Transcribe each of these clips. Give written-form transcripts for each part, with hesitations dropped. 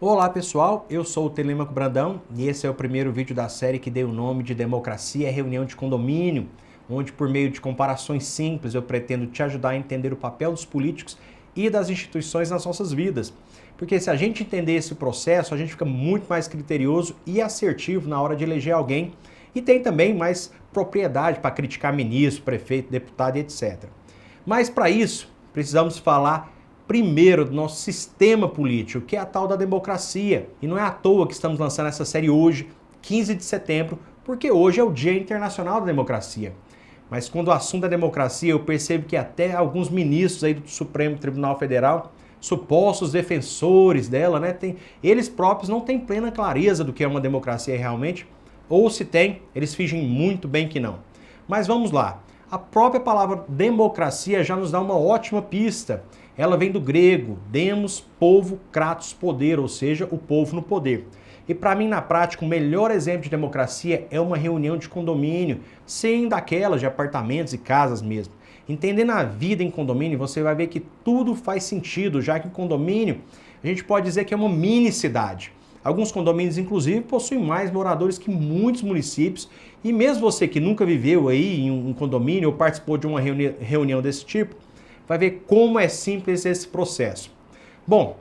Olá pessoal, eu sou o Telêmaco Brandão e esse é o primeiro vídeo da série que dei o nome de Democracia é Reunião de Condomínio, onde por meio de comparações simples eu pretendo te ajudar a entender o papel dos políticos e das instituições nas nossas vidas. Porque se a gente entender esse processo, a gente fica muito mais criterioso e assertivo na hora de eleger alguém e tem também mais propriedade para criticar ministro, prefeito, deputado e etc. Mas para isso, precisamos falar primeiro do nosso sistema político, que é a tal da democracia. E não é à toa que estamos lançando essa série hoje, 15 de setembro, porque hoje é o Dia Internacional da Democracia. Mas quando o assunto é democracia, eu percebo que até alguns ministros aí do Supremo Tribunal Federal, supostos defensores dela, né, eles próprios não têm plena clareza do que é uma democracia realmente, ou se tem, eles fingem muito bem que não. Mas vamos lá. A própria palavra democracia já nos dá uma ótima pista. Ela vem do grego, demos, povo, kratos, poder, ou seja, o povo no poder. E para mim, na prática, o melhor exemplo de democracia é uma reunião de condomínio, sem daquelas de apartamentos e casas mesmo. Entendendo a vida em condomínio, você vai ver que tudo faz sentido, já que em condomínio a gente pode dizer que é uma mini cidade. Alguns condomínios, inclusive, possuem mais moradores que muitos municípios. E mesmo você que nunca viveu aí em um condomínio ou participou de uma reunião desse tipo, vai ver como é simples esse processo. Bom,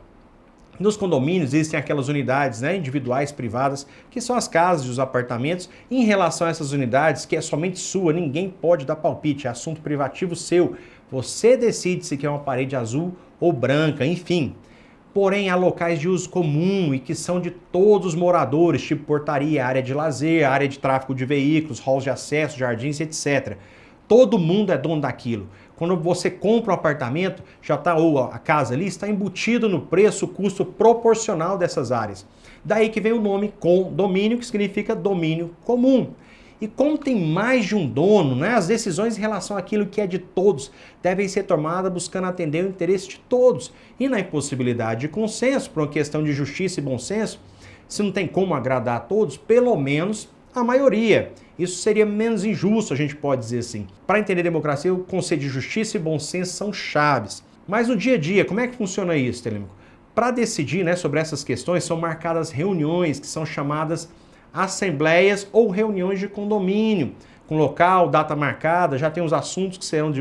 nos condomínios existem aquelas unidades, né, individuais, privadas, que são as casas e os apartamentos. Em relação a essas unidades, que é somente sua, ninguém pode dar palpite, é assunto privativo seu. Você decide se quer uma parede azul ou branca, enfim. Porém, há locais de uso comum e que são de todos os moradores, tipo portaria, área de lazer, área de tráfego de veículos, halls de acesso, jardins, etc. Todo mundo é dono daquilo. Quando você compra um apartamento, já está, ou a casa ali, está embutido no preço, o custo proporcional dessas áreas. Daí que vem o nome condomínio, que significa domínio comum. E como tem mais de um dono, né, as decisões em relação àquilo que é de todos devem ser tomadas buscando atender o interesse de todos. E na impossibilidade de consenso, por uma questão de justiça e bom senso, se não tem como agradar a todos, pelo menos a maioria. Isso seria menos injusto, a gente pode dizer assim. Para entender democracia, o conceito de justiça e bom senso são chaves. Mas no dia a dia, como é que funciona isso, Telêmaco? Para decidir, né, sobre essas questões, são marcadas reuniões que são chamadas assembleias ou reuniões de condomínio, com local, data marcada, já tem os assuntos que serão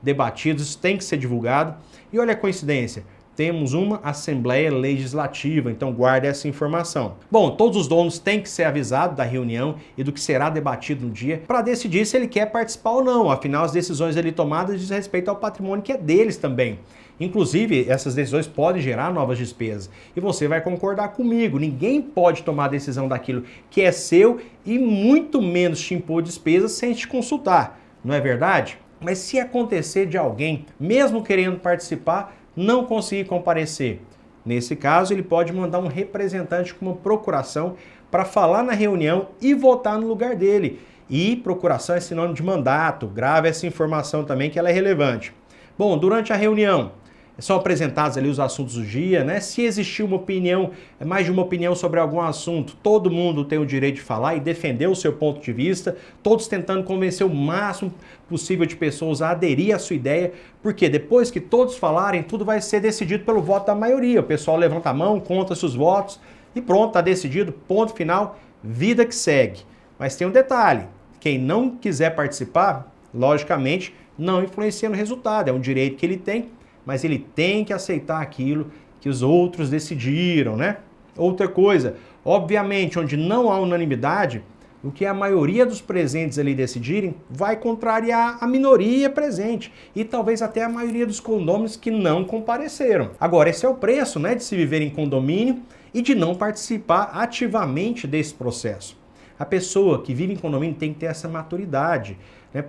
debatidos, isso tem que ser divulgado. E olha a coincidência, temos uma Assembleia Legislativa, então guarde essa informação. Bom, todos os donos têm que ser avisados da reunião e do que será debatido no dia para decidir se ele quer participar ou não, afinal as decisões ali tomadas dizem respeito ao patrimônio que é deles também. Inclusive, essas decisões podem gerar novas despesas. E você vai concordar comigo, ninguém pode tomar a decisão daquilo que é seu e muito menos te impor despesas sem te consultar, não é verdade? Mas se acontecer de alguém, mesmo querendo participar, não conseguir comparecer, nesse caso ele pode mandar um representante com uma procuração para falar na reunião e votar no lugar dele. E procuração é sinônimo de mandato, grave essa informação também que ela é relevante. Bom, durante a reunião, são apresentados ali os assuntos do dia, né? Se existir uma opinião, mais de uma opinião sobre algum assunto, todo mundo tem o direito de falar e defender o seu ponto de vista, todos tentando convencer o máximo possível de pessoas a aderir à sua ideia, porque depois que todos falarem, tudo vai ser decidido pelo voto da maioria. O pessoal levanta a mão, conta seus votos e pronto, está decidido, ponto final, vida que segue. Mas tem um detalhe, quem não quiser participar, logicamente, não influencia no resultado, é um direito que ele tem, mas ele tem que aceitar aquilo que os outros decidiram, né? Outra coisa, obviamente, onde não há unanimidade, o que a maioria dos presentes ali decidirem vai contrariar a minoria presente e talvez até a maioria dos condôminos que não compareceram. Agora, esse é o preço, né, de se viver em condomínio e de não participar ativamente desse processo. A pessoa que vive em condomínio tem que ter essa maturidade, né?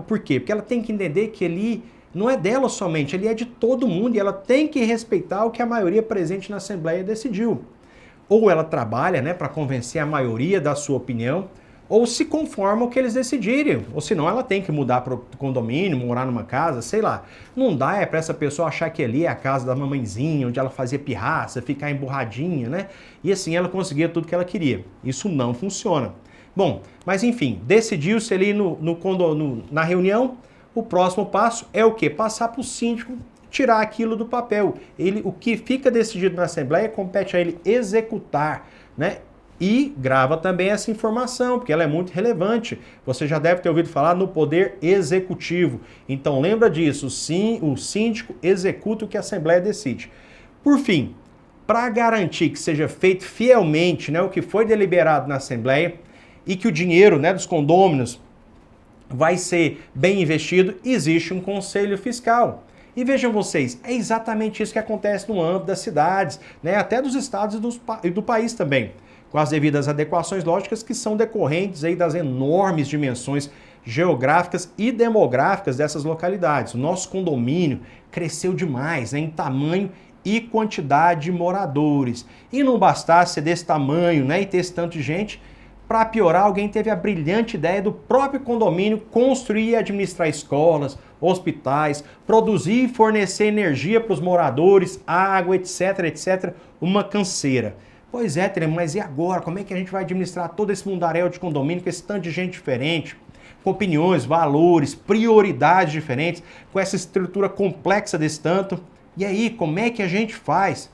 Por quê? Porque ela tem que entender que ali não é dela somente, ele é de todo mundo e ela tem que respeitar o que a maioria presente na Assembleia decidiu. Ou ela trabalha, né, para convencer a maioria da sua opinião, ou se conforma ao que eles decidirem. Ou senão ela tem que mudar para o condomínio, morar numa casa, sei lá. Não dá para essa pessoa achar que ali é a casa da mamãezinha, onde ela fazia pirraça, ficar emburradinha, né? E assim ela conseguia tudo que ela queria. Isso não funciona. Bom, mas enfim, decidiu-se ali na reunião. O próximo passo é o quê? Passar para o síndico tirar aquilo do papel. O que fica decidido na Assembleia compete a ele executar, né? E grava também essa informação, porque ela é muito relevante. Você já deve ter ouvido falar no poder executivo. Então lembra disso, sim, o síndico executa o que a Assembleia decide. Por fim, para garantir que seja feito fielmente, né, o que foi deliberado na Assembleia e que o dinheiro, né, dos condôminos vai ser bem investido, existe um conselho fiscal. E vejam vocês, é exatamente isso que acontece no âmbito das cidades, né, até dos estados e do país também, com as devidas adequações lógicas que são decorrentes aí das enormes dimensões geográficas e demográficas dessas localidades. O nosso condomínio cresceu demais, né, em tamanho e quantidade de moradores. E não bastasse ser desse tamanho, né, e ter esse tanto de gente, para piorar, alguém teve a brilhante ideia do próprio condomínio construir e administrar escolas, hospitais, produzir e fornecer energia para os moradores, água, etc, etc, uma canseira. Pois é, Telemaco, mas e agora? Como é que a gente vai administrar todo esse mundaréu de condomínio com esse tanto de gente diferente? Com opiniões, valores, prioridades diferentes, com essa estrutura complexa desse tanto? E aí, como é que a gente faz?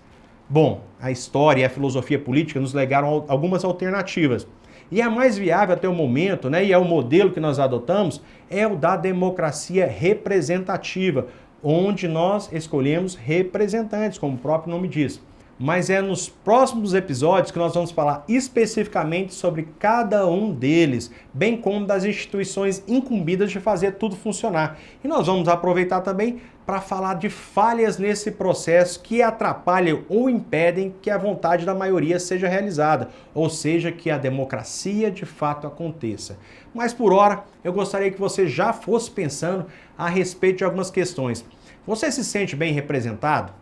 Bom, a história e a filosofia política nos legaram algumas alternativas. E a mais viável até o momento, né, e é o modelo que nós adotamos, é o da democracia representativa, onde nós escolhemos representantes, como o próprio nome diz. Mas é nos próximos episódios que nós vamos falar especificamente sobre cada um deles, bem como das instituições incumbidas de fazer tudo funcionar. E nós vamos aproveitar também para falar de falhas nesse processo que atrapalham ou impedem que a vontade da maioria seja realizada, ou seja, que a democracia de fato aconteça. Mas por hora, eu gostaria que você já fosse pensando a respeito de algumas questões. Você se sente bem representado?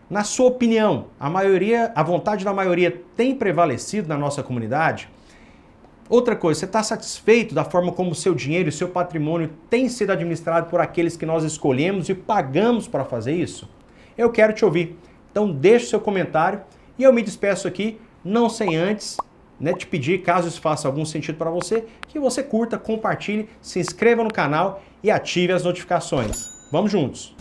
Na sua opinião, a vontade da maioria tem prevalecido na nossa comunidade? Outra coisa, você está satisfeito da forma como o seu dinheiro e o seu patrimônio tem sido administrado por aqueles que nós escolhemos e pagamos para fazer isso? Eu quero te ouvir. Então deixe seu comentário e eu me despeço aqui, não sem antes, né, te pedir, caso isso faça algum sentido para você, que você curta, compartilhe, se inscreva no canal e ative as notificações. Vamos juntos!